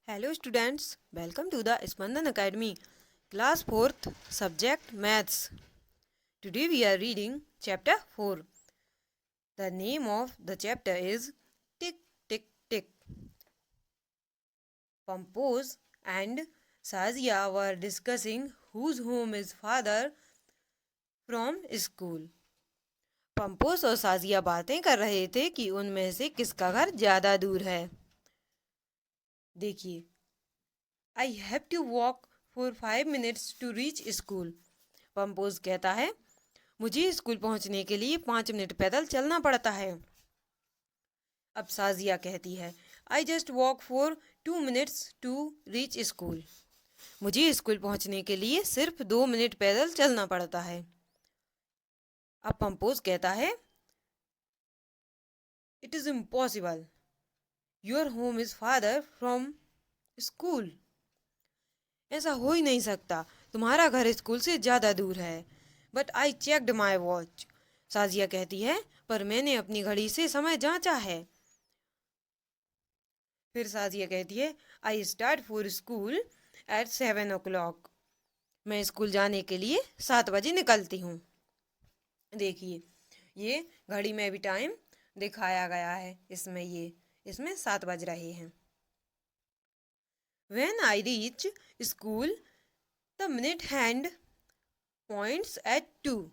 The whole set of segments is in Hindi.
Hello students, welcome to the Spandan Academy, class 4th, subject Maths. Today we are reading chapter 4. The name of the chapter is Tick Tick Tick. Pampose and Sazia were discussing whose home is farther from school. पंपोस और साजिया बातें कर रहे थे कि उनमें से किसका घर ज़्यादा दूर है। देखिए, I have to walk for 5 minutes to reach school. पंपोज कहता है, मुझे स्कूल पहुंचने के लिए 5 मिनट पैदल चलना पड़ता है। अब साजिया कहती है, I just walk for 2 minutes to reach school. मुझे स्कूल पहुंचने के लिए सिर्फ 2 मिनट पैदल चलना पड़ता है। अब पंपोज कहता है, it is impossible, your home is father from school. ऐसा हो ही नहीं सकता, तुम्हारा घर स्कूल से ज़्यादा दूर है। But I checked my watch. Sajiya कहती है, पर मैंने अपनी घड़ी से समय जांचा है। फिर साजिया कहती है, I start for school eight 7 o'clock। मैं स्कूल जाने के लिए 7 बजे निकलती हूँ। देखिए, ये घड़ी में भी टाइम दिखाया गया है। इसमें 7 बज रहे हैं। When I reach school, the minute hand points at 2।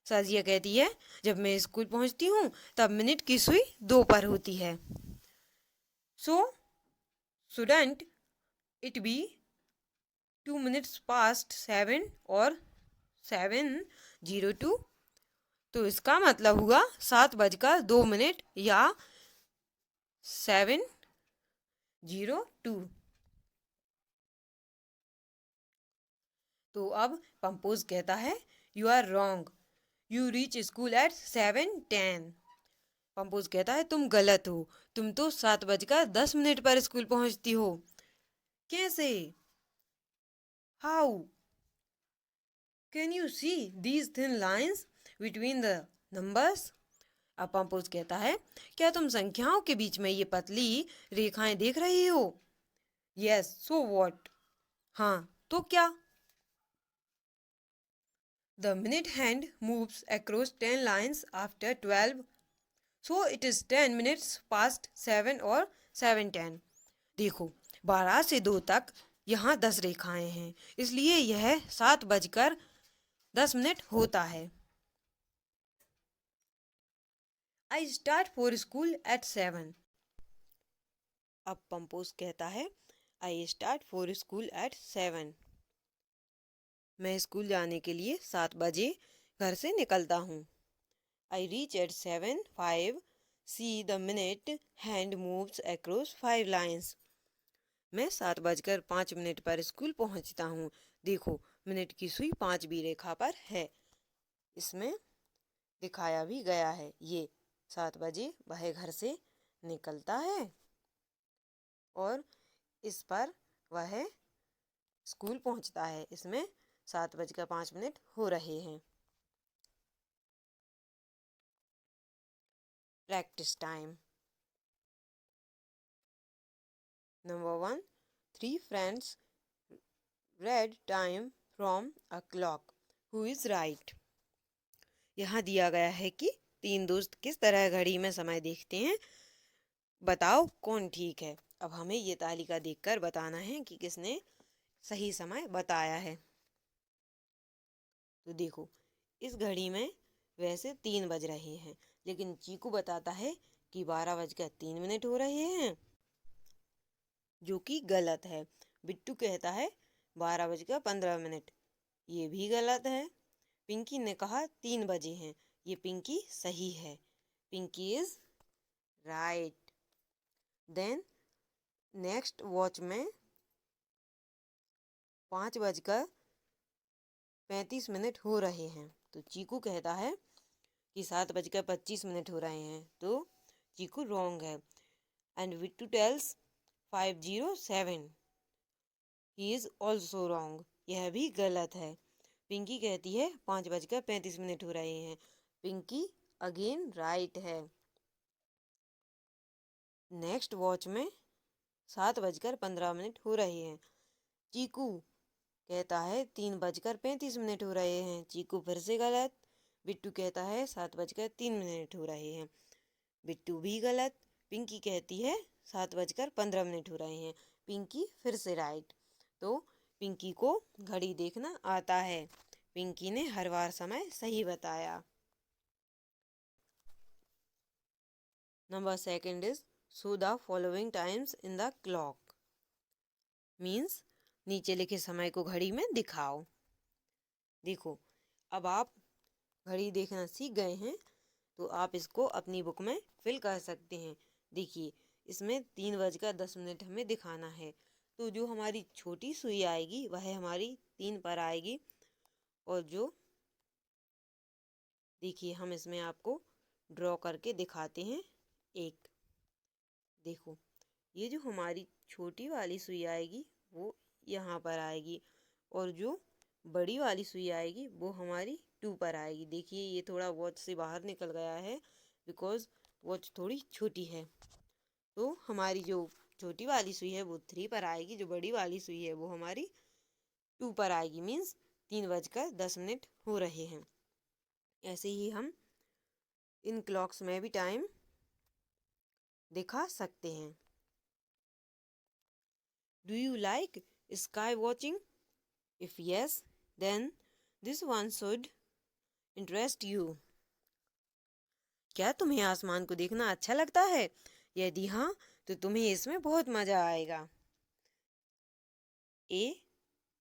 Sajiya कहती है, जब मैं स्कूल पहुंचती हूँ तब मिनट की सुई 2 पर होती है। So, shouldn't it be 2 minutes past 7 और 7:02? तो इसका मतलब हुआ 7:02 या 7:02। तो अब पंपोज कहता है, you are wrong, you reach school at 7:10। पंपोज कहता है, तुम गलत हो, तुम तो 7:10 पर स्कूल पहुंचती हो। कैसे? How? Can you see these thin lines between the numbers? अब पंपोज कहता है, क्या तुम संख्याओं के बीच में ये पतली रेखाएं देख रही हो? Yes, so what? हाँ, तो क्या? The minute hand moves across 10 lines after 12, so it is 10 minutes past 7 और 7:10। देखो, 12 से 2 तक यहाँ 10 रेखाएं हैं, इसलिए यह 7:10 होता है। I start for school eight 7। अब पंपोज कहता है, I start for school eight 7। मैं स्कूल जाने के लिए 7 बजे घर से निकलता हूँ। I reach at 7:05, see the minute hand moves across 5 lines. मैं 7:05 पर स्कूल पहुँचता हूँ। देखो, मिनट की सुई 5वीं रेखा पर है। इसमें दिखाया भी गया है, ये 7 बजे वह घर से निकलता है और इस पर वह स्कूल पहुँचता है। इसमें 7:05 हो रहे हैं। Practice time. Number 1, 3 friends read time from a clock. Who is right? यहाँ दिया गया है कि 3 दोस्त किस तरह घड़ी में समय देखते हैं, बताओ कौन ठीक है। अब हमें ये तालिका देखकर बताना है कि किसने सही समय बताया है। तो देखो, इस घड़ी में वैसे 3 बज रहे हैं, लेकिन चीकू बताता है कि 12:03 हो रहे हैं, जो कि गलत है। बिट्टू कहता है 12:15, ये भी गलत है। पिंकी ने कहा 3 बजे हैं, ये पिंकी सही है। Pinki is right. Then next watch में 5:35 हो रहे हैं, तो चीकू कहता है कि 7:25 हो रहे हैं, तो चीकू रॉन्ग है। And Vittu tells 5:07, he is also wrong, यह भी गलत है। पिंकी कहती है 5:35 हो रहे हैं, पिंकी अगेन राइट है। नेक्स्ट वॉच में 7:15 हो रहे हैं। चीकू कहता है 3:35 हो रहे हैं। चीकू फिर से गलत। बिट्टू कहता है 7:03 हो रहे हैं। बिट्टू भी गलत। पिंकी कहती है 7:15 हो रहे हैं। पिंकी फिर से राइट। तो पिंकी को घड़ी देखना आता है। पिंकी ने हर बार समय सही बताया। Number second is show the following times in the clock. Means नीचे लिखे समय को घड़ी में दिखाओ। देखो, अब आप घड़ी देखना सीख गए हैं तो आप इसको अपनी बुक में फिल कर सकते हैं। देखिए, इसमें 3:10 हमें दिखाना है। तो जो हमारी छोटी सुई आएगी वह हमारी 3 पर आएगी। और जो देखिए, हम इसमें आपको ड्रॉ करके दिखाते हैं। एक देखो, ये जो हमारी छोटी वाली सुई आएगी वो यहाँ पर आएगी और जो बड़ी वाली सुई आएगी वो हमारी 2 पर आएगी। देखिए, ये थोड़ा वॉच से बाहर निकल गया है बिकॉज वॉच थोड़ी छोटी है। तो हमारी जो छोटी वाली सुई है वो 3 पर आएगी, जो बड़ी वाली सुई है वो हमारी 2 पर आएगी। मीन्स 3:10 हो रहे हैं। ऐसे ही हम इन क्लॉक्स में भी टाइम दिखा सकते हैं। Do you like sky watching? If yes, then this one should interest you. क्या तुम्हें आसमान को देखना अच्छा लगता है? यदि हाँ, तो तुम्हें इसमें बहुत मजा आएगा। A,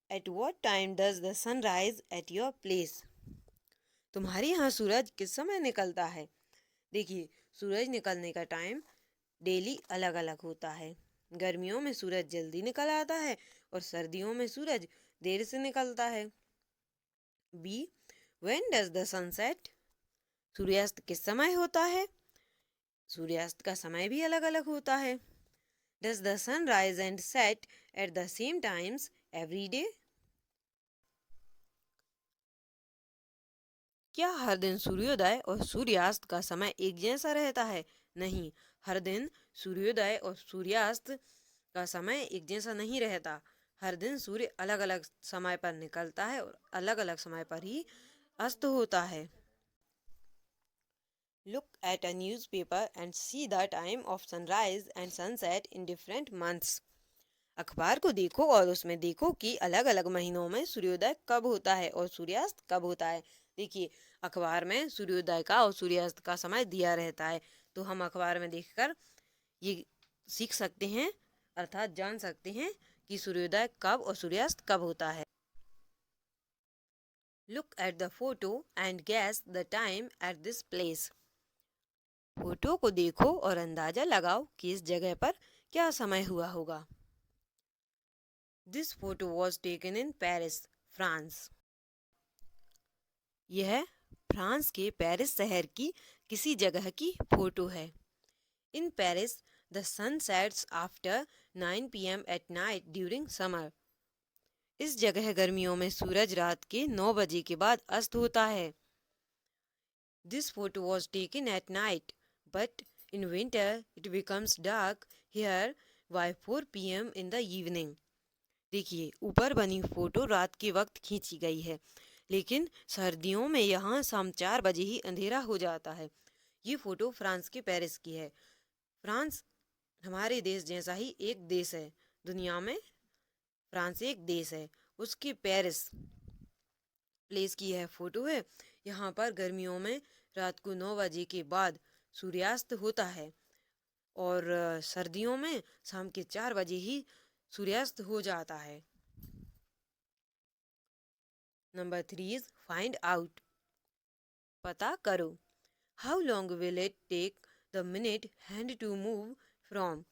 at what time does the sun rise at your place? तुम्हारे यहाँ सूरज किस समय निकलता है? देखिए, सूरज निकलने का टाइम डेली अलग अलग होता है। गर्मियों में सूरज जल्दी निकल आता है और सर्दियों में सूरज देर से निकलता है। B, when does the sunset? सूर्यास्त किस समय होता है? सूर्यास्त का समय भी अलग अलग होता है। Does the sun rise and set at the same times every day? क्या हर दिन सूर्योदय और सूर्यास्त का समय एक जैसा रहता है? नहीं, हर दिन सूर्योदय और सूर्यास्त का समय एक जैसा नहीं रहता। हर दिन सूर्य अलग अलग समय पर निकलता है और अलग अलग समय पर ही अस्त होता है। Look at a newspaper and see the time of sunrise and sunset in different months. अखबार को देखो और उसमें देखो कि अलग अलग महीनों में सूर्योदय कब होता है और सूर्यास्त कब होता है। देखिए, अखबार में सूर्योदय का और सूर्यास्त का समय दिया रहता है, तो हम अखबार में देखकर ये सीख सकते हैं, अर्थात जान सकते हैं कि सूर्योदय कब और सूर्यास्त कब होता है। Look at the photo and gas the time at this place. Photo को देखो और अंदाजा लगाओ कि इस जगह पर क्या समय हुआ होगा। This photo was taken in Paris, France. यह फ्रांस के पेरिस शहर की किसी जगह की फोटो है। In Paris the sun sets after 9 PM at night during summer. इस जगह गर्मियों में सूरज रात के 9 बजे के बाद अस्त होता है। This photo was taken at night but in winter it becomes dark here bye 4 PM in the evening. देखिए, ऊपर बनी फोटो रात के वक्त खींची गई है, लेकिन सर्दियों में यहाँ शाम 4 बजे ही अंधेरा हो जाता है। ये फोटो फ्रांस के पेरिस की है। फ्रांस हमारे देश जैसा ही एक देश है दुनिया में। फ्रांस एक देश है, उसके पेरिस प्लेस की यह फोटो है। यहाँ पर गर्मियों में रात को 9 बजे के बाद सूर्यास्त होता है और सर्दियों में शाम के 4 बजे ही सूर्यास्त हो जाता है। Number 3 is find out. पता करो। How long will it take the minute hand to move from?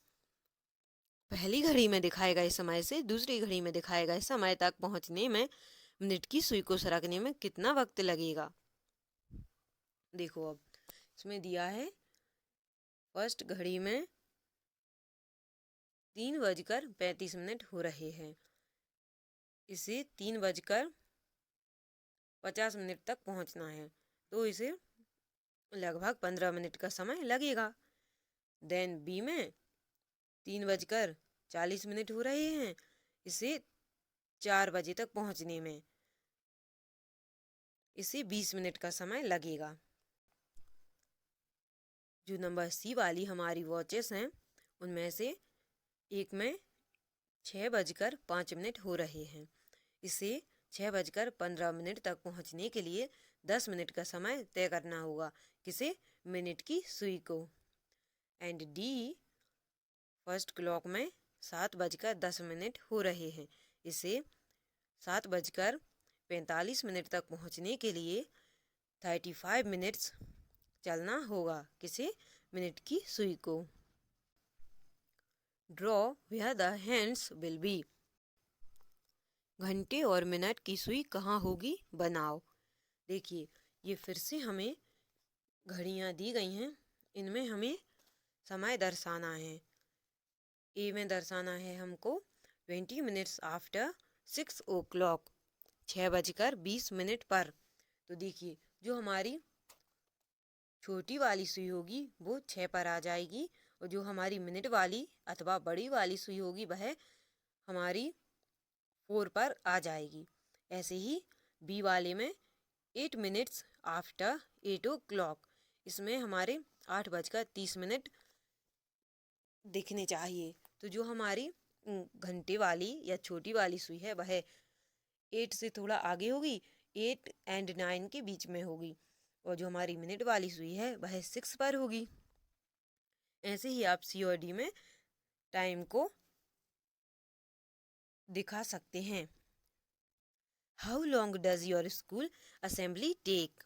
पहली घड़ी में दिखाए गए समय से दूसरी घड़ी में दिखाए गए समय तक पहुंचने में मिनट की सुई को सरकने में कितना वक्त लगेगा? देखो, अब इसमें दिया है फर्स्ट घड़ी में 3:35 हो रहे हैं। इसे 3:50 तक पहुंचना है, तो इसे लगभग 15 मिनट का समय लगेगा। देन बी में 3:50 40 मिनट हो रहे हैं इसे 4 बजे तक पहुंचने में। इसे 20 मिनट का समय लगेगा। जो नंबर सी वाली हमारी वॉचेस हैं उनमें से एक में 6:05 हो रहे हैं। इसे 6:15 तक पहुंचने के लिए 10 मिनट का समय तय करना होगा। किसे? मिनट की सुई को। एंड डी फर्स्ट क्लॉक में 7:10 हो रहे हैं। इसे 7:45 तक पहुंचने के लिए 35 मिनट्स चलना होगा। किसे? मिनट की सुई को। Draw where the hands will be. घंटे और मिनट की सुई कहाँ होगी बनाओ। देखिए ये फिर से हमें घड़ियाँ दी गई हैं। इनमें हमें समय दर्शाना है। ए में दर्शाना है हमको 20 मिनट्स आफ्टर 6 o'clock, 6:20 पर। तो देखिए जो हमारी छोटी वाली सुई होगी वो 6 पर आ जाएगी और जो हमारी मिनट वाली अथवा बड़ी वाली सुई होगी वह हमारी 4 पर आ जाएगी। ऐसे ही बी वाले में 8 मिनट्स आफ्टर 8 o'clock, इसमें हमारे 8:30 दिखने चाहिए। तो जो हमारी घंटे वाली या छोटी वाली सुई है वह 8 से थोड़ा आगे होगी, 8 और 9 के बीच में होगी। और जो हमारी मिनट वाली सुई है वह 6 पर होगी। ऐसे ही आप सी और डी में टाइम को दिखा सकते हैं। How long does your school assembly take.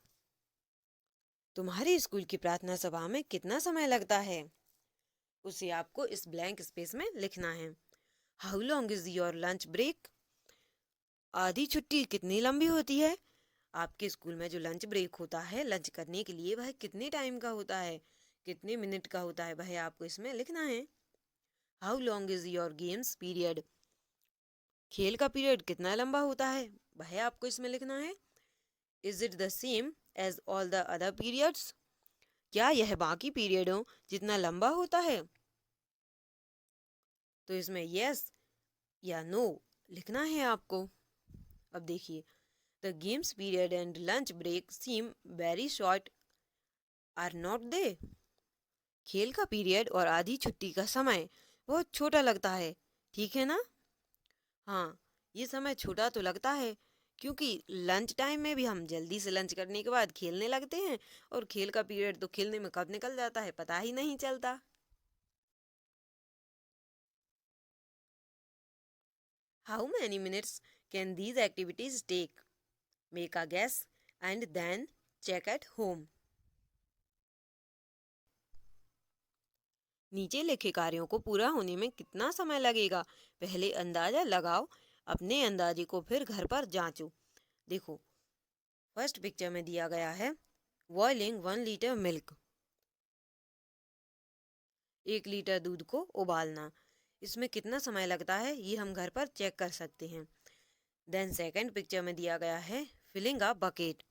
तुम्हारे स्कूल की प्रार्थना सभा में कितना समय लगता है उसे आपको इस ब्लैंक स्पेस में लिखना है। How long is your lunch break. आधी छुट्टी कितनी लंबी होती है। आपके स्कूल में जो लंच ब्रेक होता है लंच करने के लिए वह कितने टाइम का होता है, कितने मिनट का होता है, वह आपको इसमें लिखना है। How long is your games period. खेल का पीरियड कितना लंबा होता है वह आपको इसमें लिखना है। Is it the same as all the other periods. क्या यह बाकी पीरियडों जितना लंबा होता है। तो इसमें यस या नो लिखना है आपको। अब देखिए the games period and lunch break seem very short are not they. खेल का पीरियड और आधी छुट्टी का समय बहुत छोटा लगता है, ठीक है ना। हाँ ये समय छोटा तो लगता है क्योंकि लंच टाइम में भी हम जल्दी से लंच करने के बाद खेलने लगते हैं और खेल का पीरियड तो खेलने में कब निकल जाता है पता ही नहीं चलता। How many minutes can these activities take. Make a guess and then check at home. नीचे लिखे कार्यों को पूरा होने में कितना समय लगेगा पहले अंदाजा लगाओ। अपने अंदाजे को फिर घर पर जांचो। देखो फर्स्ट पिक्चर में दिया गया है बॉइलिंग 1 लीटर मिल्क, 1 लीटर दूध को उबालना। इसमें कितना समय लगता है ये हम घर पर चेक कर सकते हैं। देन सेकंड पिक्चर में दिया गया है फिलिंग अ बकेट,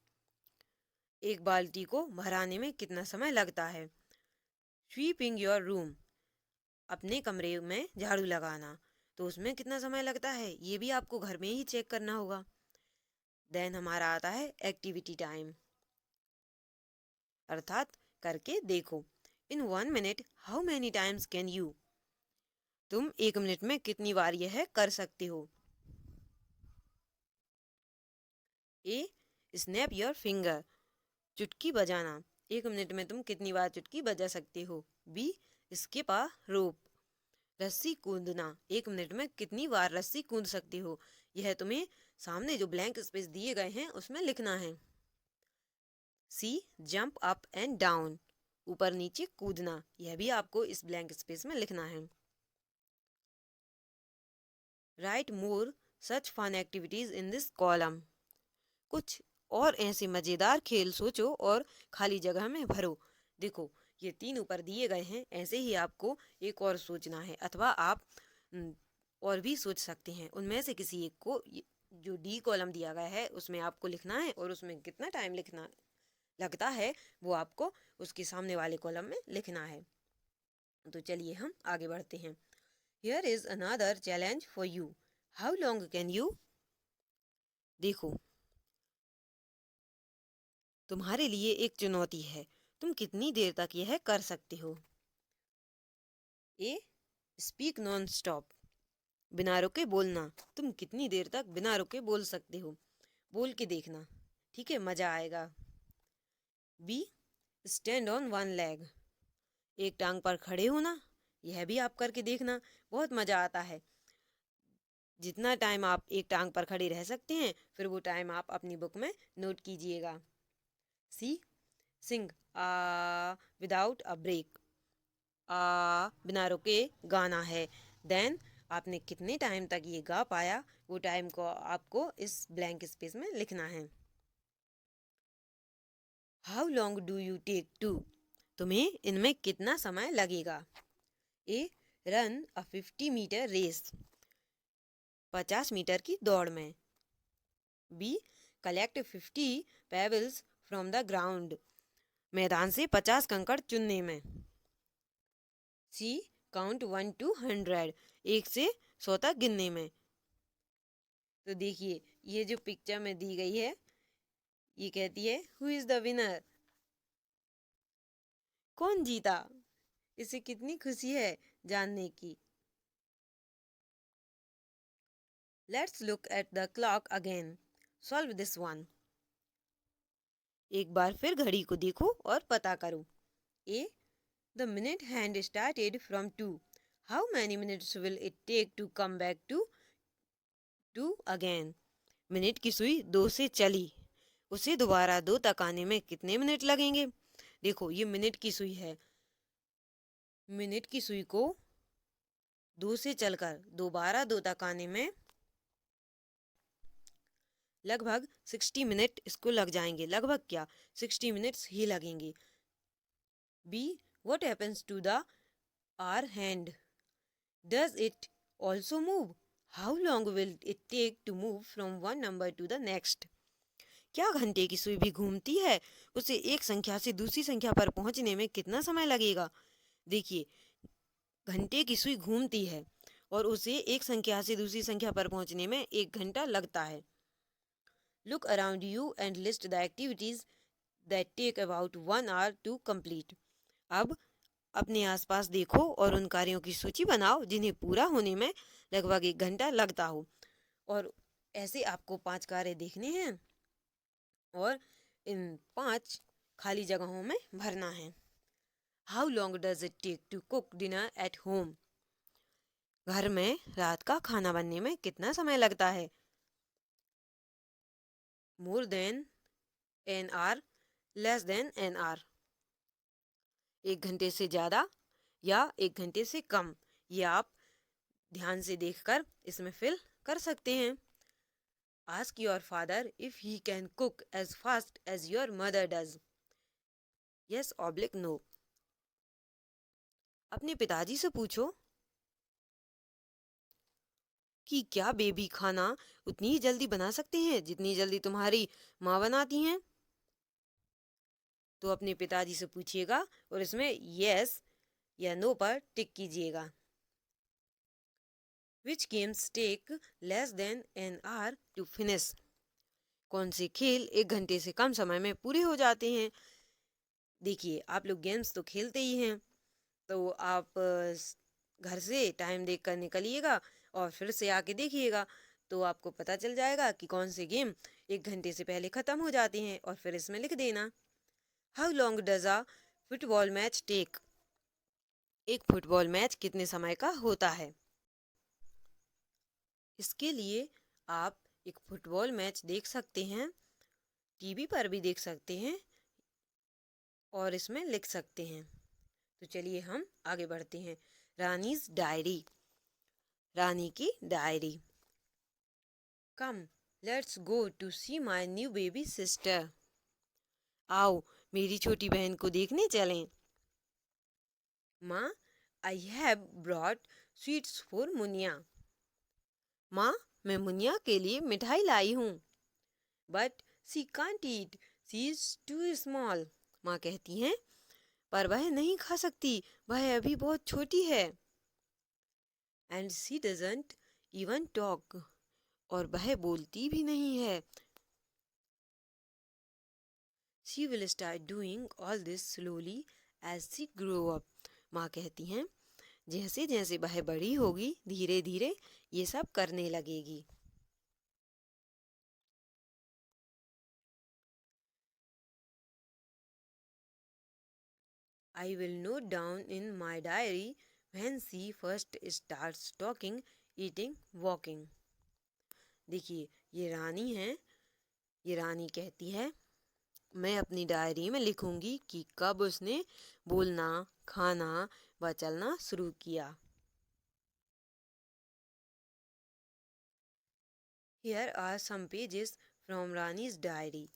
एक बाल्टी को भराने में कितना समय लगता है। स्वीपिंग योर रूम, अपने कमरे में झाड़ू लगाना, तो उसमें कितना समय लगता है ये भी आपको घर में ही चेक करना होगा। देन हमारा आता है एक्टिविटी टाइम, अर्थात करके देखो। इन 1 minute how many times can you. तुम 1 मिनट में कितनी बार यह कर सकते हो। ए स्नैप योर फिंगर, चुटकी बजाना, 1 मिनट में तुम कितनी बार चुटकी बजा सकते हो। बी स्किप अ रोप, रस्सी कूदना, 1 मिनट में कितनी बार रस्सी कूद सकते हो। यह तुम्हें सामने जो ब्लैंक स्पेस दिए गए हैं उसमें लिखना है। सी जंप अप एंड डाउन, ऊपर नीचे कूदना, यह भी आपको इस ब्लैंक स्पेस में लिखना है। Write more such fun activities in this column, कुछ और ऐसे मजेदार खेल सोचो और खाली जगह में भरो। देखो ये 3 ऊपर दिए गए हैं, ऐसे ही आपको एक और सोचना है अथवा आप और भी सोच सकते हैं। उनमें से किसी एक को जो डी कॉलम दिया गया है उसमें आपको लिखना है और उसमें कितना टाइम लिखना लगता है वो आपको उसके सामने वाले कॉलम में लिखना है। तो चलिए हम आगे बढ़ते हैं। Here is another challenge for you. How long can you? देखो, तुम्हारे लिए एक चुनौती है, तुम कितनी देर तक यह कर सकते हो। ए, स्पीक नॉन स्टॉप, बिना रुके बोलना, तुम कितनी देर तक बिना रुके बोल सकते हो, बोल के देखना, ठीक है, मजा आएगा। B, stand on one leg, एक टांग पर खड़े होना, यह भी आप करके देखना, बहुत मजा आता है। जितना टाइम आप एक टांग पर खड़े रह सकते हैं, फिर वो टाइम आप अपनी बुक में नोट कीजिएगा। सी, सिंग विदाउट अ ब्रेक, बिना रुके गाना है। देन आपने कितने टाइम तक ये गा पाया, वो टाइम को आपको इस ब्लैंक स्पेस में लिखना है। How long do you take to, तुम्हें इनमें कितना समय लगेगा। A, run a 50 metre race, 50 metre की दौड़ में। B, collect 50 pebbles from the ground, मैदान से 50 कंकड़ चुनने में। सी, काउंट 1 to 100, 1 से 100 तक गिनने में। तो देखिए, ये जो पिक्चर में दी गई है, ये कहती है हु इज द विनर, कौन जीता। इसे कितनी खुशी है जानने की। Let's look at the clock again, solve this one. एक बार फिर घड़ी को देखो और पता करो। A, the minute hand started from 2, how many minutes will it take to come back to 2 again, minute की सुई 2 से चली, उसे दोबारा 2 तक आने में कितने मिनट लगेंगे। देखो, ये मिनट की सुई है, मिनट की सुई को 2 से चलकर दोबारा 2 तक आने में लगभग 60 मिनट इसको लग जाएंगे। लगभग क्या, 60 मिनट्स ही लगेंगे। B, what happens to the hour hand, does it also move, how long will it take to move from one number to the next, क्या घंटे की सुई भी घूमती है, उसे एक संख्या से दूसरी संख्या पर पहुंचने में कितना समय लगेगा। देखिए, घंटे की सुई घूमती है और उसे एक संख्या से दूसरी संख्या पर पहुंचने में 1 घंटा लगता है। Look around you and list the activities that take about 1 hour to complete. अब अपने आसपास देखो और उन कार्यों की सूची बनाओ जिन्हें पूरा होने में लगभग 1 घंटा लगता हो। और ऐसे आपको 5 कार्य देखने हैं और इन 5 खाली जगहों में भरना है। How long does it take to cook dinner at home, घर में रात का खाना बनने में कितना समय लगता है। More than an our, less than an our, 1 घंटे से ज़्यादा या 1 घंटे से कम, ये आप ध्यान से देखकर इसमें फिल कर सकते हैं। Ask your father if he can cook as fast as your mother does, yes oblique no, अपने पिताजी से पूछो कि क्या बेबी खाना उतनी ही जल्दी बना सकते हैं जितनी जल्दी तुम्हारी माँ बनाती हैं। तो अपने पिताजी से पूछिएगा और इसमें यस या नो पर टिक कीजिएगा। Which games take less than an hour to finish, कौन से खेल 1 घंटे से कम समय में पूरे हो जाते हैं। देखिए, आप लोग गेम्स तो खेलते ही हैं, तो आप घर से टाइम देख कर निकलिएगा और फिर से आके देखिएगा, तो आपको पता चल जाएगा कि कौन से गेम 1 घंटे से पहले ख़त्म हो जाते हैं और फिर इसमें लिख देना। How long does a football match take, एक फुटबॉल मैच कितने समय का होता है। इसके लिए आप एक फुटबॉल मैच देख सकते हैं, टीवी पर भी देख सकते हैं और इसमें लिख सकते हैं। तो चलिए हम आगे बढ़ते हैं। रानीज डायरी, रानी की डायरी। Come let's go to see my new baby sister, आओ मेरी छोटी बहन को देखने चलें। माँ, I have brought sweets for Muniya, माँ मैं मुनिया के लिए मिठाई लाई हूँ। But she can't eat, she is too small, माँ कहती हैं पर वह नहीं खा सकती, वह अभी बहुत छोटी है। and she doesn't even talk. और वह बोलती भी नहीं है. She will start doing all this slowly as she grow up. माँ कहती हैं जैसे जैसे वह बड़ी होगी धीरे धीरे ये सब करने लगेगी. I will note down in my diary when she first starts talking, eating, walking. देखिए ये रानी है. ये रानी कहती है मैं अपनी डायरी में लिखूंगी कि कब उसने बोलना, खाना व चलना शुरू किया. Here are some pages from Rani's diary.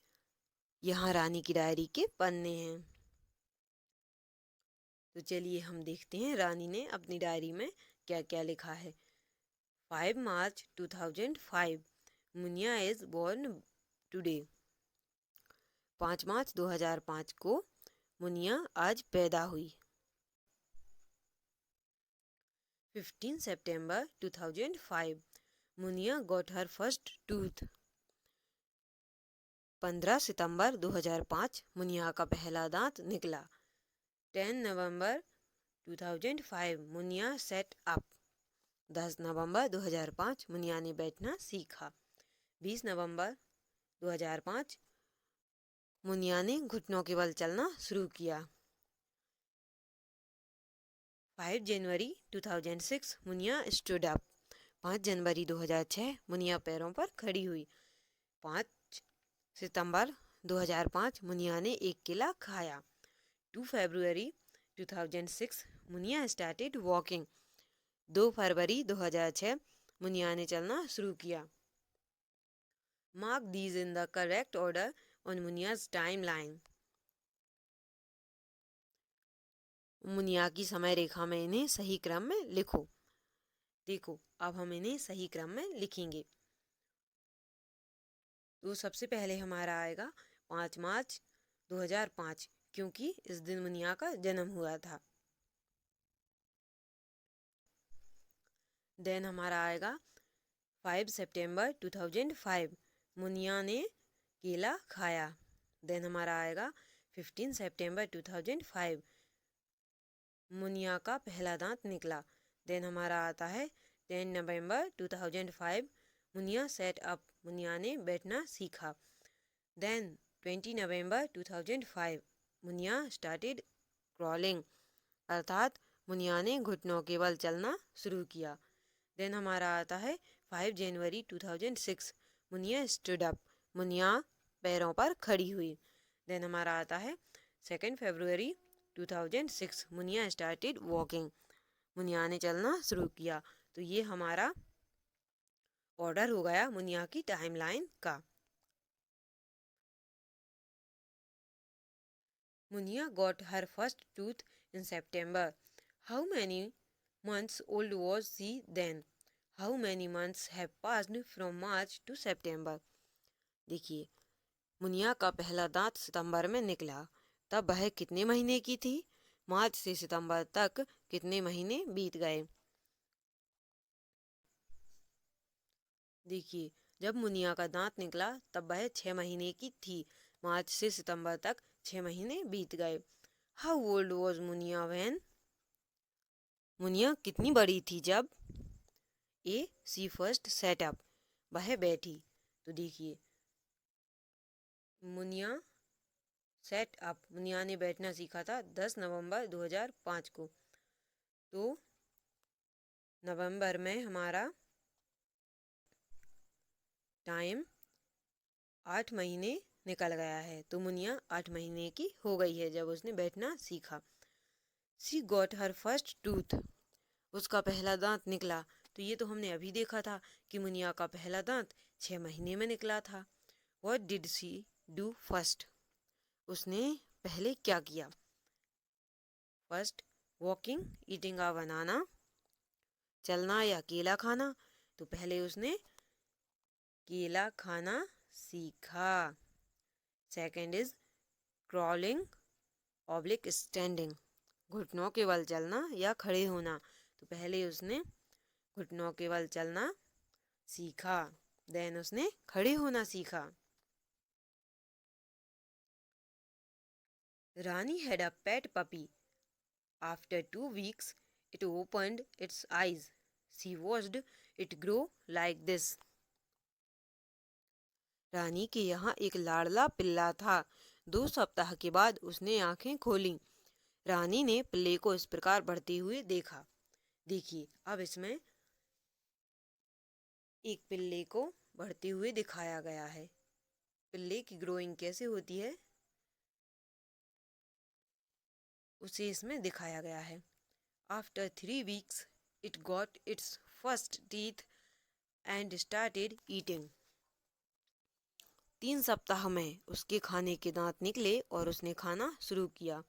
यहाँ रानी की डायरी के पन्ने हैं. तो चलिए हम देखते हैं रानी ने अपनी डायरी में क्या क्या लिखा है. 5 March 2005 Muniya is born today. 5 March 2005 को मुनिया आज पैदा हुई. 15 September 2005 Muniya got her first tooth. 15 सितंबर 2005 मुनिया का पहला दांत निकला. 10 November 2005 मुनिया सेट अप. 10 नवंबर 2005 मुनिया ने बैठना सीखा. 20 नवंबर 2005 मुनिया ने घुटनों के बल चलना शुरू किया. 5 जनवरी 2006 मुनिया स्टूड अप. 5 जनवरी 2006 मुनिया पैरों पर खड़ी हुई. 5 सितंबर 2005 मुनिया ने एक केला खाया. 2 फरवरी 2006 मुनिया स्टार्टेड वॉकिंग. 2 फरवरी 2006 मुनिया ने चलना शुरू किया. Mark these in the correct order on Muniya's time line. Muniya की समय रेखा में इन्हें सही क्रम में लिखो. देखो अब हम इन्हें सही क्रम में लिखेंगे. तो सबसे पहले हमारा आएगा 5 मार्च 2005 क्योंकि इस दिन मुनिया का जन्म हुआ था. देन हमारा आएगा 5 सितंबर 2005 मुनिया ने केला खाया. देन हमारा आएगा 15 सितंबर 2005 मुनिया का पहला दांत निकला. देन हमारा आता है 10 नवंबर 2005 मुनिया सेट अप. मुनिया ने बैठना सीखा. देन 20 नवंबर 2005 मुनिया स्टार्टेड क्रॉलिंग अर्थात मुनिया ने घुटनों के बल चलना शुरू किया. देन हमारा आता है 5 जनवरी 2006 मुनिया स्टूड अप. मुनिया पैरों पर खड़ी हुई. देन हमारा आता है 2 फरवरी 2006 मुनिया स्टार्टेड वॉकिंग. मुनिया ने चलना शुरू किया. तो ये हमारा ऑर्डर हो गया मुनिया की टाइमलाइन का. Muniya got her first tooth in September. How many months old was she then? How many months have passed from March to September? देखिए मुनिया का पहला दांत सितंबर में निकला. तब वह कितने महीने की थी? मार्च से सितंबर तक कितने महीने बीत गए? देखिए जब मुनिया का दांत निकला तब वह 6 महीने की थी. मार्च से सितंबर तक 6 महीने बीत गए. How old was Muniya when? Muniya कितनी बड़ी थी जब? ए सी फर्स्ट सेट अप. वह बैठी. तो देखिए मुनिया सेट अप. मुनिया ने बैठना सीखा था 10 नवंबर 2005 को. तो नवंबर में हमारा टाइम 8 महीने निकल गया है. तो मुनिया 8 महीने की हो गई है जब उसने बैठना सीखा. सी गॉट हर फर्स्ट टूथ. उसका पहला दांत निकला. तो ये तो हमने अभी देखा था कि मुनिया का पहला दांत 6 महीने में निकला था. What did she do first? उसने पहले क्या किया? First walking, eating a banana, चलना या केला खाना. तो पहले उसने केला खाना सीखा. Second is crawling oblique standing, घुटनों के बल चलना या खड़े होना. तो पहले उसने घुटनों के बल चलना सीखा। देन उसने खड़े होना सीखा। रानी had a pet puppy. After 2 weeks, it opened its eyes. She watched it grow like this. रानी के यहाँ एक लाडला पिल्ला था। 2 सप्ताह के बाद उसने आंखें खोलीं। रानी ने पिल्ले को इस प्रकार बढ़ते हुए देखा। देखिए, अब इसमें एक पिल्ले को बढ़ते हुए दिखाया गया है। पिल्ले की ग्रोइंग कैसे होती है उसे इसमें दिखाया गया है। After 3 weeks, it got its first teeth and started eating. 3 सप्ताह में उसके खाने के दांत निकले और उसने खाना शुरू किया।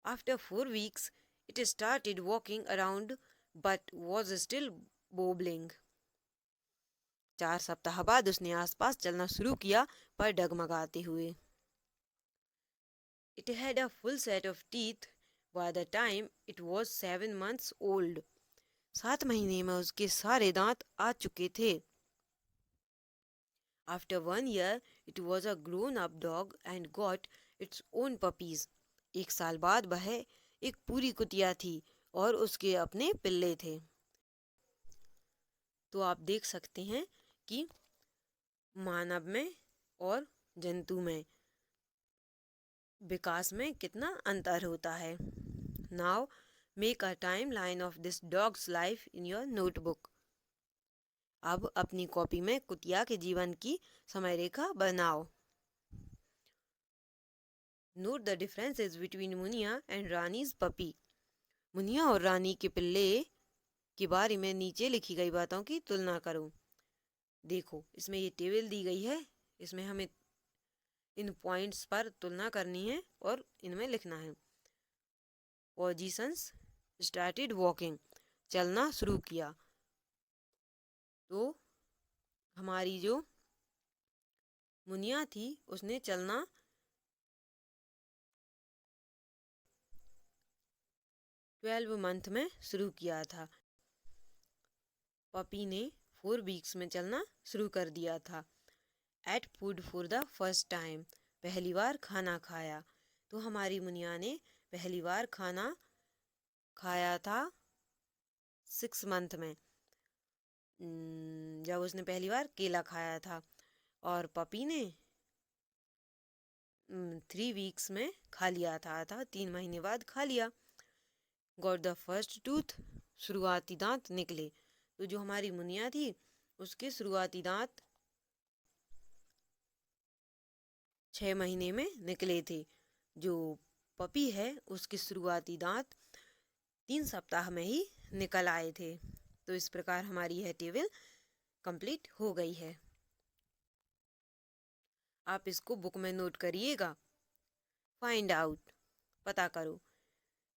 After 4 weeks, it started walking around but was still wobbling. 4 सप्ताह बाद उसने आसपास चलना शुरू किया पर डगमगाते हुए। It had a full set of teeth by the time it was 7 months old. 7 महीने में उसके सारे दांत आ चुके थे। After 1 year, it was a grown-up dog and got its own puppies. 1 साल बाद वह एक पूरी कुतिया थी और उसके अपने पिल्ले थे। तो आप देख सकते हैं कि मानव में और जंतु में विकास में कितना अंतर होता है। Now, make a timeline of this dog's life in your notebook. अब अपनी कॉपी में कुतिया के जीवन की समय रेखा बनाओ। Note the differences between Muniya and रानी's puppy. Muniya और रानी के पिल्ले के बारे में नीचे लिखी गई बातों की तुलना करो। देखो, इसमें ये टेबल दी गई है। इसमें हमें इन पॉइंट्स पर तुलना करनी है और इनमें लिखना है। Positions started walking. चलना शुरू किया। तो हमारी जो मुनिया थी उसने चलना 12 मंथ में शुरू किया था। पपी ने 4 वीक्स में चलना शुरू कर दिया था। Ate food for the first time. पहली बार खाना खाया। तो हमारी मुनिया ने पहली बार खाना खाया था 6 मंथ में, जब उसने पहली बार केला खाया था। और पपी ने 3 वीक्स में खा लिया था 3 महीने बाद खा लिया। Got the first tooth. शुरुआती दांत निकले। तो जो हमारी मुनिया थी उसके शुरुआती दांत 6 महीने में निकले थे। जो पपी है उसके शुरुआती दांत 3 सप्ताह में ही निकल आए थे। तो इस प्रकार हमारी यह टेबल कंप्लीट हो गई है। आप इसको बुक में नोट करिएगा। फाइंड आउट, पता करो।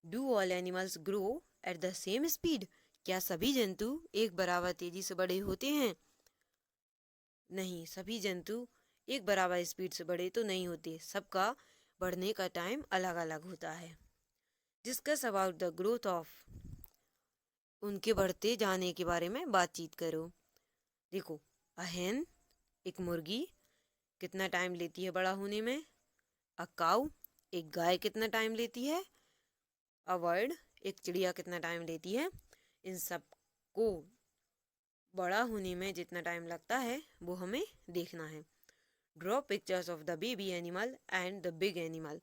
Do all animals grow at the same speed? क्या सभी जंतु एक बराबर तेजी से बड़े होते हैं? नहीं, सभी जंतु एक बराबर स्पीड से बड़े तो नहीं होते। सबका बढ़ने का टाइम अलग अलग होता है। Discuss about the growth of, उनके बढ़ते जाने के बारे में बातचीत करो। देखो, अ hen, एक मुर्गी, कितना टाइम लेती है बड़ा होने में। अ काऊ, एक गाय, कितना टाइम लेती है। अ बर्ड, एक चिड़िया, कितना टाइम लेती है। इन सब को बड़ा होने में जितना टाइम लगता है वो हमें देखना है। Draw pictures of the baby animal and the big animal.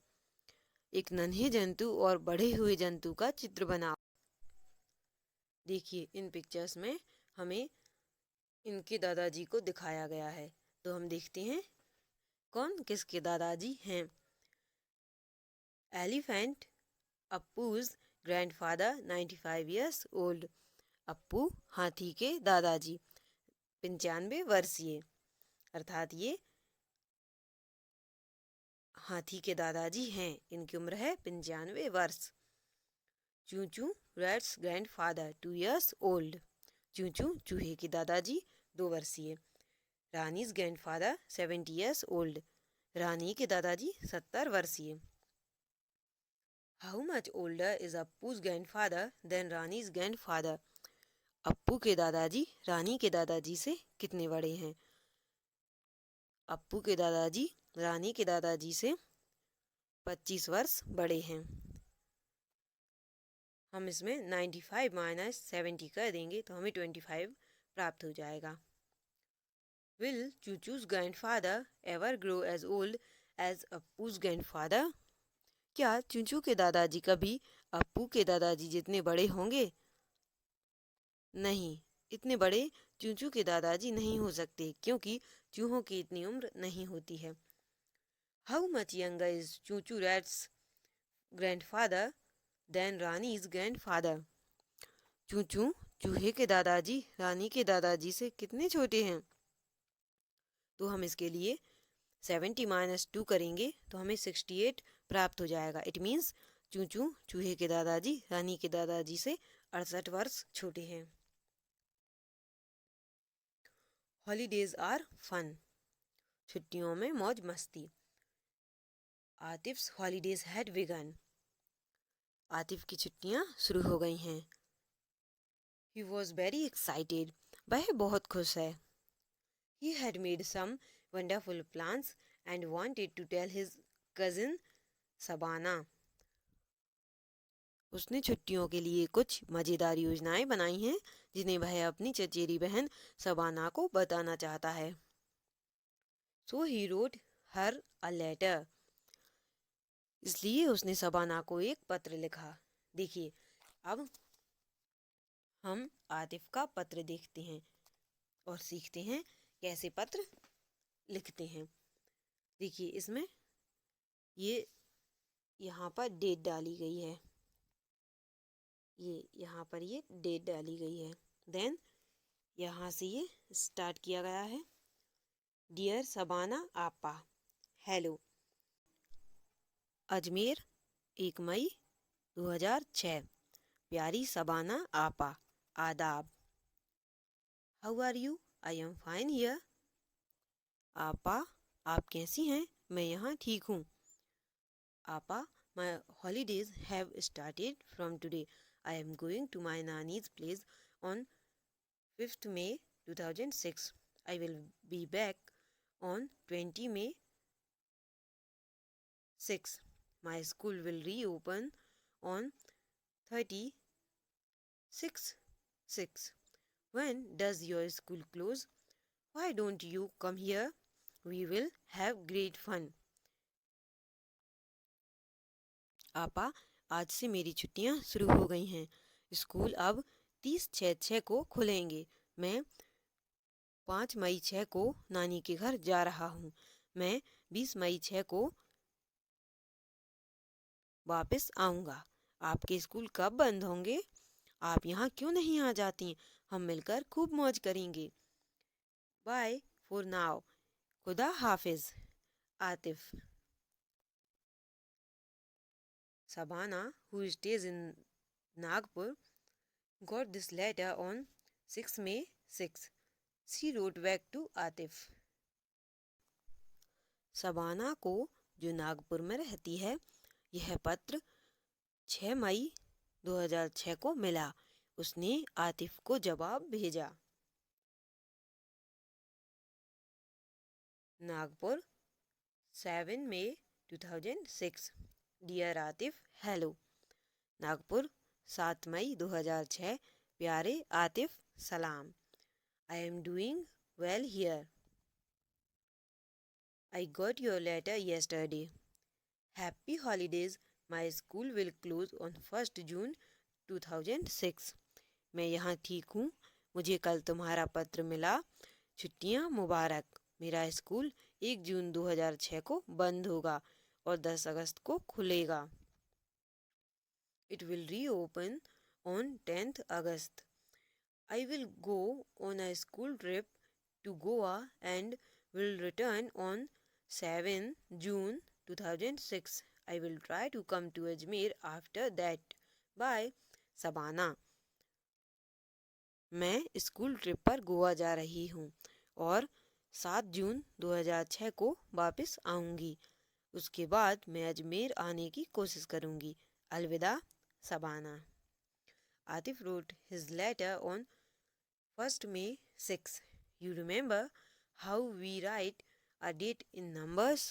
एक नन्हे जंतु और बढ़े हुए जंतु का चित्र बनाओ। देखिए, इन पिक्चर्स में हमें इनके दादाजी को दिखाया गया है। तो हम देखते हैं कौन किसके दादाजी हैं। Elephant, Appu's grandfather 95 years old. Appu हाथी के दादाजी 95 वर्षीय, अर्थात ये हाथी के दादाजी हैं। इनकी उम्र है 95 वर्ष। चूचू रैट्स ग्रैंडफादर 2 years old. चूचू चूहे के दादाजी 2 वर्षीय। Rani's grandfather 70 years old. रानी के दादाजी 70 वर्षीय। How much older is Appu's grandfather than Rani's grandfather? Appu के दादाजी रानी के दादाजी से कितने बड़े हैं? अप्पू के दादाजी रानी के दादाजी से 25 वर्ष बड़े हैं। हम इसमें 95 माइनस 70 कर देंगे तो हमें 25 प्राप्त हो जाएगा। Will Chuchu's grandfather ever grow as old as Appu's grandfather? क्या चूचू के दादाजी कभी अप्पू के दादाजी जितने बड़े होंगे? नहीं, इतने बड़े चूचू के दादाजी नहीं हो सकते क्योंकि चूहों की इतनी उम्र नहीं होती है। How much younger is Chuchu Rat's grandfather than Rani's grandfather? चूचू चूहे के दादाजी रानी के दादाजी से कितने छोटे हैं? तो हम इसके लिए 70 माइनस 2 करेंगे तो हमें 68 प्राप्त हो जाएगा। इट मीन्स चूचू चूहे के दादाजी रानी के दादाजी से 68 वर्ष छोटे हैं। Holidays are fun. छुट्टियों में मौज मस्ती। Atif's holidays had begun. Atif की छुट्टियां शुरू हो गई हैं। He was very excited. वह बहुत खुश है। He had made some wonderful plans and wanted to tell his cousin Sabana. उसने छुट्टियों के लिए कुछ मज़ेदार योजनाएं बनाई हैं जिन्हें वह अपनी चचेरी बहन सबाना को बताना चाहता है। So he wrote her a letter. इसलिए उसने सबाना को एक पत्र लिखा। देखिए, अब हम आतिफ का पत्र देखते हैं और सीखते हैं कैसे पत्र लिखते हैं। देखिए, इसमें ये यहाँ पर डेट डाली गई है, ये यहाँ पर ये डेट डाली गई है। देन यहाँ से ये स्टार्ट किया गया है। डियर सबाना आपा, हेलो। अजमेर 1 मई 2006। प्यारी सबाना आपा, आदाब। How are you? I am fine here. आपा, आप कैसी हैं? मैं यहाँ ठीक हूँ। आपा, my holidays have started from today. I am going to my nanny's place on 5th May 2006. I will be back on 20 May 6. My school will reopen on 36/6. When does your school close? Why don't you come here? We will have great fun. आपा, आज से मेरी छुट्टियां शुरू हो गई हैं। स्कूल अब 30/6 को खुलेंगे। मैं 5 मई 6 को नानी के घर जा रहा हूँ। मैं 20 मई 6 को वापस आऊँगा। आपके स्कूल कब बंद होंगे? आप यहाँ क्यों नहीं आ जाती? हम मिलकर खूब मौज करेंगे। Bye for now. खुदा हाफिज। Atif. Sabana, who stays in Nagpur, got this letter on 6 May 6. She wrote back to Atif. Shabana को, जो नागपुर में रहती है, यह पत्र 6 मई 2006 को मिला। उसने आतिफ को जवाब भेजा। Nagpur 7 May 2006। Dear Atif, hello. Nagpur 7 मई 2006। प्यारे आतिफ, सलाम। I am doing well here. I got your letter yesterday. Happy holidays. My school will close on 1st June 2006. मैं यहाँ ठीक हूँ। मुझे कल तुम्हारा पत्र मिला। छुट्टियाँ मुबारक। मेरा स्कूल 1 जून 2006 को बंद होगा और 10 अगस्त को खुलेगा। It will reopen on 10th August. I will go on a school trip to Goa and will return on 7 June 2006. I will try to come to Ajmer after that. Bye, Sabana. मैं स्कूल ट्रिप पर गोवा जा रही हूँ और 7 जून 2006 को वापस आऊँगी। उसके बाद मैं अजमेर आने की कोशिश करूँगी। अलविदा, Shabana. Atif wrote his letter on 1 May 6. You remember how we write a date in numbers?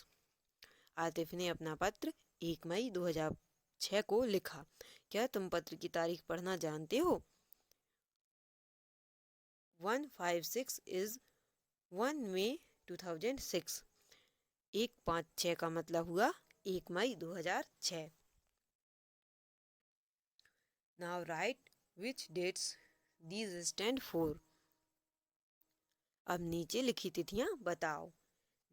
Atif ने अपना पत्र 1 मई 2006 को लिखा। क्या तुम पत्र की तारीख पढ़ना जानते हो? 156 is 1 May 2006. 156 का मतलब हुआ 1 मई 2006। Now write which dates these stand for. अब नीचे लिखी तिथियां बताओ।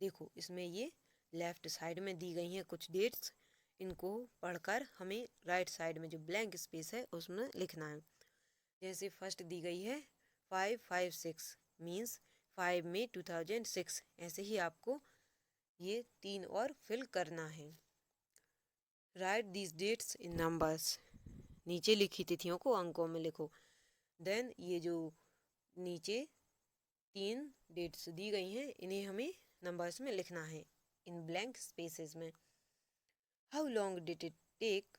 देखो इसमें ये लेफ्ट साइड में दी गई हैं कुछ डेट्स। इनको पढ़कर हमें राइट साइड में जो ब्लैंक स्पेस है उसमें लिखना है। जैसे फर्स्ट दी गई है 556 मीन्स 5 मई 2006। ऐसे ही आपको ये 3 और फिल करना है। Write these dates in numbers. नीचे लिखी तिथियों को अंकों में लिखो। देन ये जो नीचे 3 डेट्स दी गई हैं इन्हें हमें नंबर्स में लिखना है इन ब्लैंक स्पेसेस में। How long did it take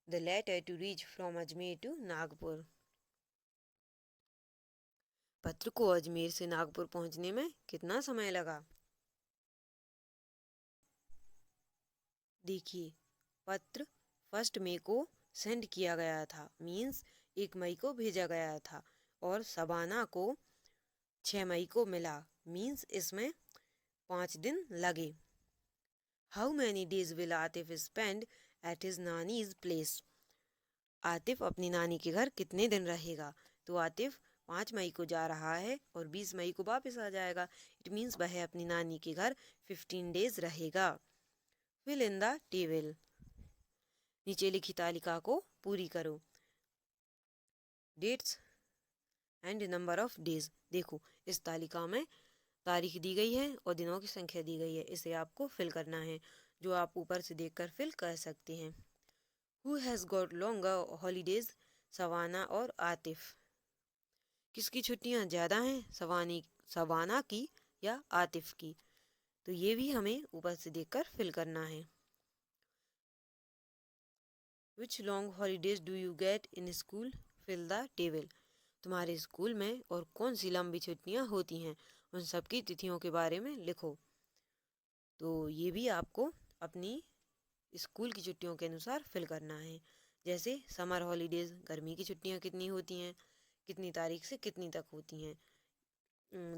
the letter to reach from Ajmer to Nagpur. पत्र को अजमेर से नागपुर पहुंचने में कितना समय लगा? देखिए पत्र 1 मई को सेंड किया गया था मीन्स 1 मई को भेजा गया था और शबाना को 6 मई को मिला मीन्स इसमें 5 दिन लगे। How many days will Atif spend at his nannies place. Atif अपनी नानी के घर कितने दिन रहेगा? तो आतिफ 5 मई को जा रहा है और 20 मई को वापस आ जाएगा। इट मीन्स वह अपनी नानी के घर 15 डेज रहेगा। Fill in the table. नीचे लिखी तालिका को पूरी करो। Dates and number of days. देखो इस तालिका में तारीख दी गई है और दिनों की संख्या दी गई है। इसे आपको फिल करना है जो आप ऊपर से देखकर फिल कर सकते हैं। Who has got longer holidays, Shabana और आतिफ। किसकी छुट्टियां ज़्यादा हैं, शबाना की या आतिफ की? तो ये भी हमें ऊपर से देखकर फिल करना है। Which long holidays do you get in school, fill the table. तुम्हारे स्कूल में और कौन सी लंबी छुट्टियां होती हैं उन सब की तिथियों के बारे में लिखो। तो ये भी आपको अपनी स्कूल की छुट्टियों के अनुसार फिल करना है। जैसे समर हॉलीडेज गर्मी की छुट्टियां कितनी होती हैं, कितनी तारीख से कितनी तक होती हैं,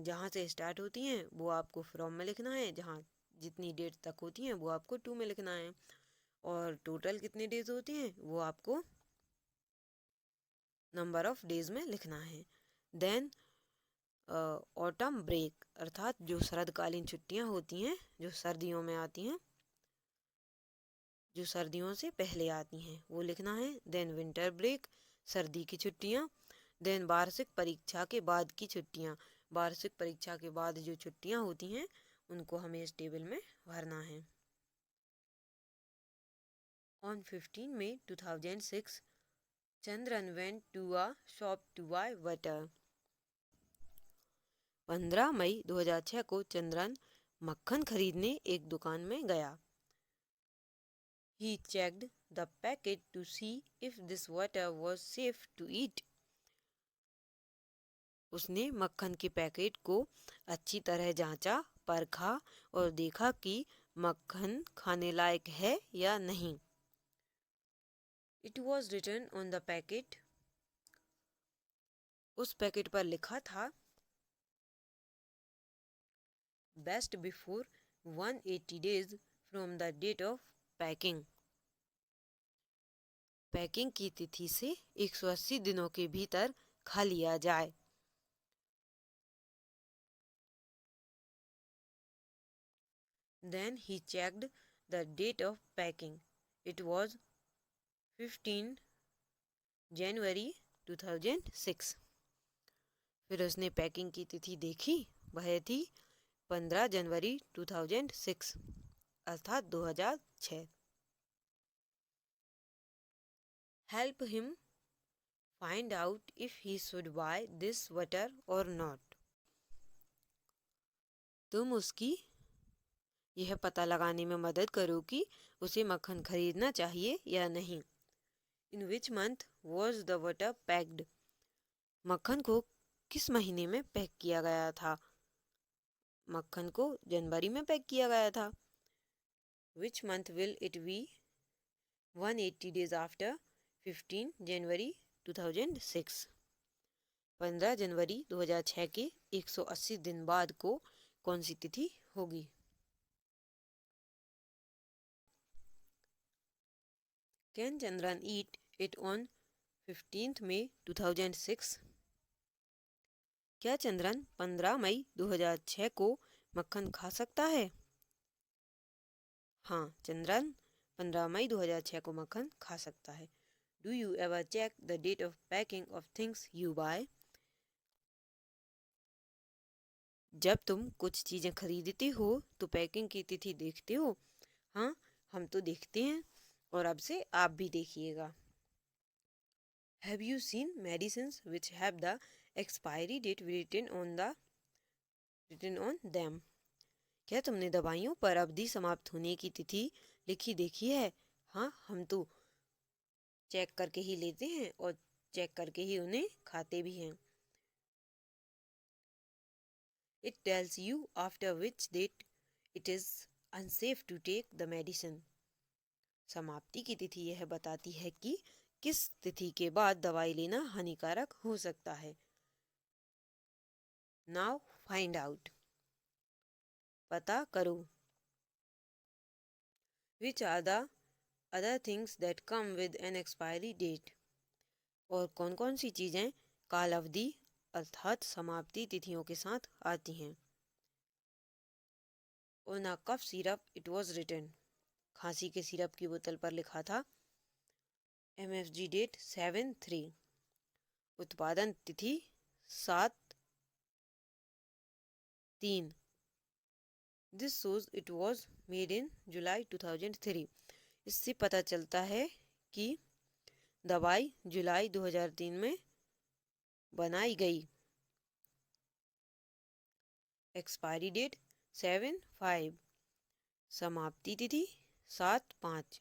जहाँ से स्टार्ट होती हैं वो आपको फ्रॉम में लिखना है, जहाँ जितनी डेट तक होती हैं वो आपको टू में लिखना है और टोटल कितने डेज होती हैं वो आपको नंबर ऑफ डेज में लिखना है। देन ऑटम ब्रेक अर्थात जो शरदकालीन छुट्टियां होती हैं जो सर्दियों में आती हैं, जो सर्दियों से पहले आती हैं वो लिखना है। देन विंटर ब्रेक सर्दी की छुट्टियां। देन वार्षिक परीक्षा के बाद की छुट्टियां। वार्षिक परीक्षा के बाद जो छुट्टियां होती हैं उनको हमें इस टेबल में भरना है। On 15 May 2006, Chandran went to a shop to buy butter. 15 मई 2006 को चंद्रन मक्खन खरीदने एक दुकान में गया। He checked the packet to see if this butter was safe to eat. उसने मक्खन के पैकेट को अच्छी तरह जांचा, परखा और देखा कि मक्खन खाने लायक है या नहीं। It was written on the packet. उस पैकेट पर लिखा था best before 180 days from the date of packing. Packing की तिथि से 180 दिनों के भीतर खा लिया जाए। Then he checked the date of packing. It was 15 January 2006. फिर उसने पैकिंग की तिथि देखी, वह थी 15 जनवरी 2006 अर्थात 2006। Help him find out if he should buy this butter or not. तुम उसकी यह पता लगाने में मदद करो कि उसे मक्खन खरीदना चाहिए या नहीं। In which month was the butter packed? मक्खन को किस महीने में पैक किया गया था? मक्खन को जनवरी में पैक किया गया था। Which month will it be 180 days after 15 January 2006? 15 जनवरी 2006 के 180 दिन बाद को कौन सी तिथि होगी? Can Chandran eat it on 15th May 2006? क्या चंद्रन 15 मई 2006 को मक्खन खा सकता है? हाँ, चंद्रन 15 मई 2006 को मक्खन खा सकता है। Do you ever check the date of packing of things you buy? जब तुम कुछ चीजें खरीदती हो तो पैकिंग की तिथि देखते हो? हाँ, हम तो देखते हैं और अब से आप भी देखिएगा। Have you seen medicines which have the expiry date written on them? क्या तुमने दवाइयों पर अवधि समाप्त होने की तिथि लिखी देखी है? हाँ, हम तो चेक करके ही लेते हैं और चेक करके ही उन्हें खाते भी हैं। It tells you after which date it is unsafe to take the medicine. समाप्ति की तिथि यह बताती है कि किस तिथि के बाद दवाई लेना हानिकारक हो सकता है। Now find out. पता करो। Which are the other things that come with an expiry date? और कौन कौन सी चीजें काल अवधि अर्थात समाप्ति तिथियों के साथ आती हैं? On a cough syrup it was written. खांसी के सिरप की बोतल पर लिखा था MFG डेट 7/3, उत्पादन तिथि 7/3। This shows it was made in July 2003. इससे पता चलता है कि दवाई जुलाई 2003 में बनाई गई। एक्सपायरी डेट 7/5, समाप्ति तिथि 7/5।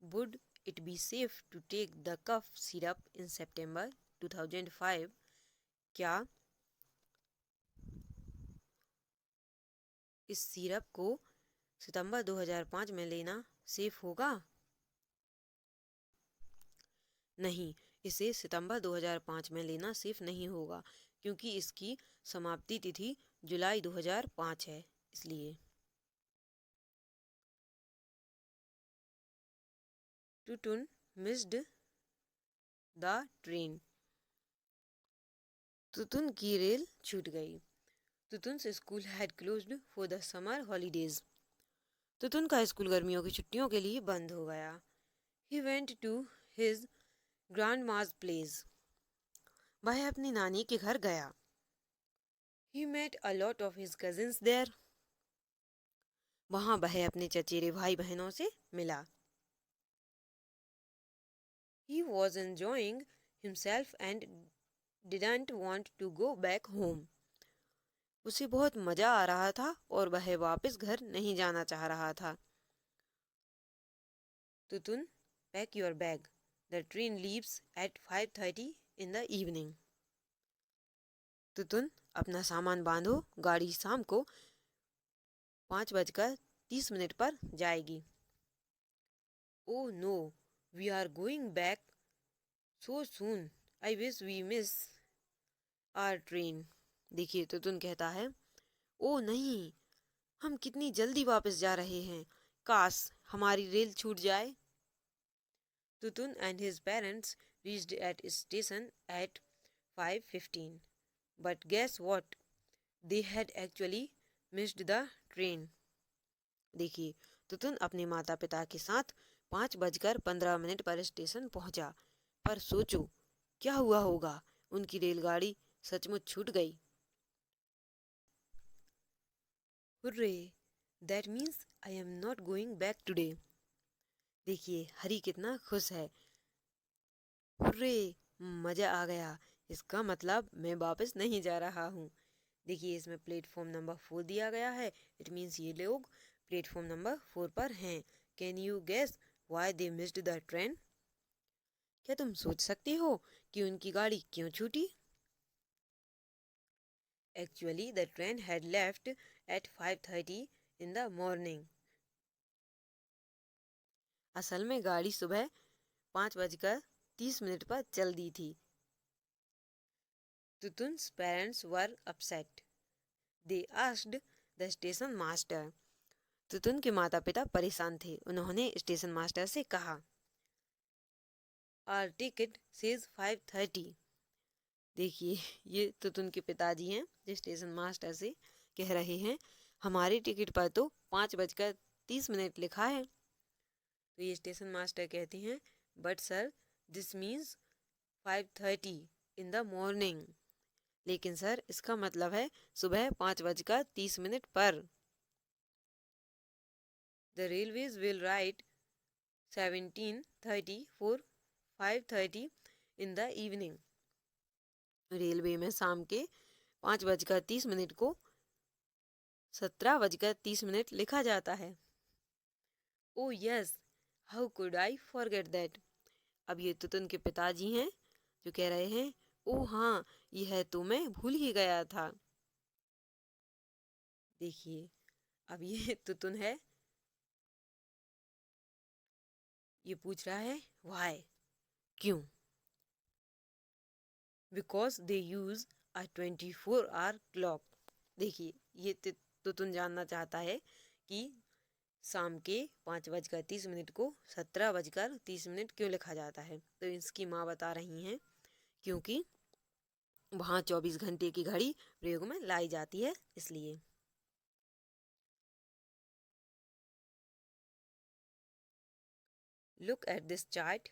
Would it be safe to take the cough syrup in September 2005? क्या इस सिरप को सितंबर 2005 में लेना सेफ होगा? नहीं, इसे सितंबर 2005 में लेना सेफ नहीं होगा क्योंकि इसकी समाप्ति तिथि जुलाई 2005 है, इसलिए। Tutun missed the train. Tutun की रेल छूट गई। Tutun's school had closed for the summer holidays. Tutun का स्कूल गर्मियों की छुट्टियों के लिए बंद हो गया। He went to his grandma's place. वह अपनी नानी के घर गया। He met a lot of his cousins there. वहां वह अपने चचेरे भाई बहनों से मिला। He was enjoying himself and didn't want to go back home. उसे बहुत मजा आ रहा था और वह वापस घर नहीं जाना चाह रहा था। Tutun, pack your bag. The train leaves at 5:30 in the evening. Tutun, अपना सामान बांधो, गाड़ी शाम को 5:30 पर जाएगी। Oh no, we are going back so soon. I wish we miss our train. देखिए तुतुन कहता है, ओ नहीं, हम कितनी जल्दी वापस जा रहे हैं, काश हमारी रेल छूट जाए। Tutun and his parents reached at station at 5:15. But guess what? They had actually missed the train. देखिए तुतुन अपने माता पिता के साथ 5:15 पर स्टेशन पहुंचा, पर सोचो क्या हुआ होगा, उनकी रेलगाड़ी सचमुच छूट गई। Hooray! That means I am not going back today. देखिए हरी कितना खुश है। हुर्रे, मजा आ गया, इसका मतलब मैं वापस नहीं जा रहा हूँ। देखिए इसमें प्लेटफॉर्म नंबर 4 दिया गया है। इट मीन्स ये लोग प्लेटफॉर्म नंबर 4 पर हैं। Can you guess why they missed the train? क्या तुम सोच सकते हो कि उनकी गाड़ी क्यों छूटी। Actually, the train had left at 5:30 in the morning. असल में गाड़ी सुबह 5:30 पर चल दी थी। तुतुन's parents were upset. They asked the station master. Tutun के माता पिता परेशान थे। उन्होंने स्टेशन मास्टर से कहा, Our ticket says 5:30. देखिए, ये तुतुन के पिताजी हैं जो स्टेशन मास्टर से कह रहे हैं, हमारी टिकट पर तो 5:30 लिखा है। तो ये स्टेशन मास्टर कहते हैं, but sir this means 5:30 in the morning. लेकिन सर इसका मतलब है सुबह 5:30 पर। The railways will write 17:30 for 5:30 in the evening. Railway में शाम के 5:30 को 17:30 लिखा जाता है। ओ yes, how could I forget that. अब ये तुतुन के पिताजी हैं जो कह रहे हैं, ओ हाँ, यह तो मैं भूल ही गया था। देखिए, अब ये तुतुन है, ये पूछ रहा है व्हाई, क्यों। Because they use a 24 hour clock. देखिए, ये तुतुन जानना चाहता है कि शाम के 5:30 को 17:30 क्यों लिखा जाता है। तो इसकी माँ बता रही हैं, क्योंकि वहाँ 24 घंटे की घड़ी प्रयोग में लाई जाती है, इसलिए। Look at this chart.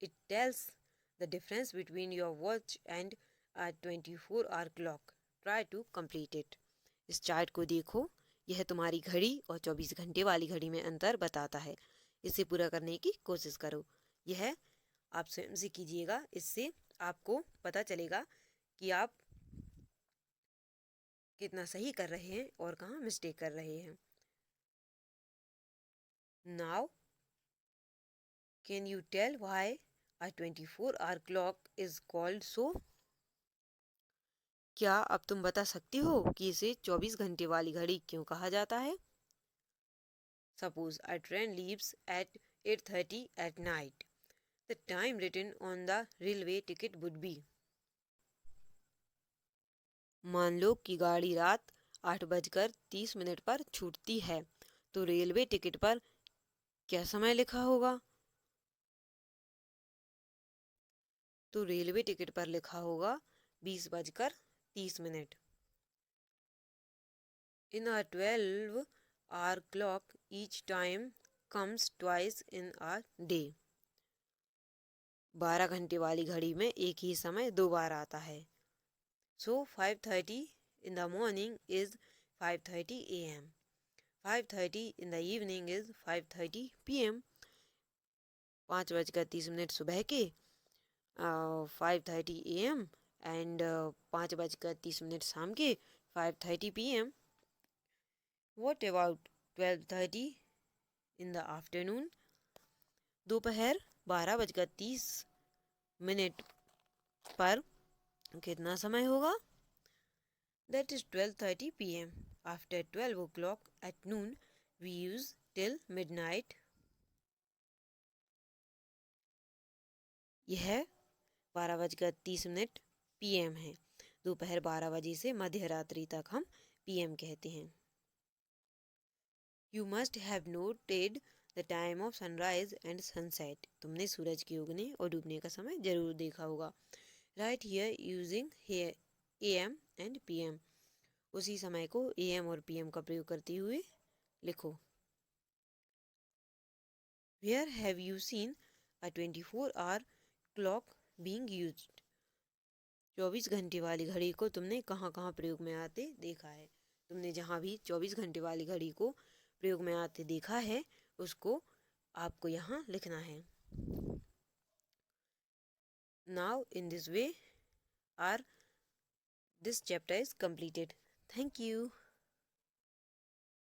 It tells the difference between your watch and a 24 hour clock. Try to complete it. इस चार्ट को देखो, यह तुम्हारी घड़ी और 24 घंटे वाली घड़ी में अंतर बताता है। इसे पूरा करने की कोशिश करो। यह आप स्वयं से कीजिएगा, इससे आपको पता चलेगा कि आप कितना सही कर रहे हैं और कहाँ मिस्टेक कर रहे हैं। Now, can you tell why a 24 hour clock is called so? क्या अब तुम बता सकती हो कि इसे 24 घंटे वाली घड़ी क्यों कहा जाता है? Suppose a train leaves at 8:30 at night. The time written on the railway ticket would be. मान लो कि गाड़ी रात 8:30 पर छूटती है, तो रेलवे टिकट पर क्या समय लिखा होगा? तो रेलवे टिकट पर लिखा होगा 20:30। In a 12 hour clock, each time comes twice in a day. 12 घंटे वाली घड़ी में एक ही समय 2 बार आता है। So 5:30 in the morning is 5:30 a.m. 5:30 in the evening is 5:30 p.m. 5:30 सुबह के 5:30 a.m. and 5:30 शाम के 5:30 p.m. What about 12:30 in the afternoon? दोपहर 12:30 पर कितना समय होगा? That is 12:30 p.m. After 12 o'clock at noon, we use till midnight. यह 12:30 p.m. है। दोपहर 12 बजे से मध्य रात्रि तक हम p.m. कहते हैं। You must have noted the time of sunrise and sunset. तुमने सूरज के उगने और डूबने का समय जरूर देखा होगा। Write here using here AM and PM. उसी समय को AM और PM का प्रयोग करते हुए लिखो। Where have you seen a 24 hour clock being used? 24 घंटे वाली घड़ी को तुमने कहाँ कहाँ प्रयोग में आते देखा है? तुमने जहाँ भी 24 घंटे वाली घड़ी को प्रयोग में आते देखा है, उसको आपको यहाँ लिखना है। Now in this way, this chapter is completed. Thank you.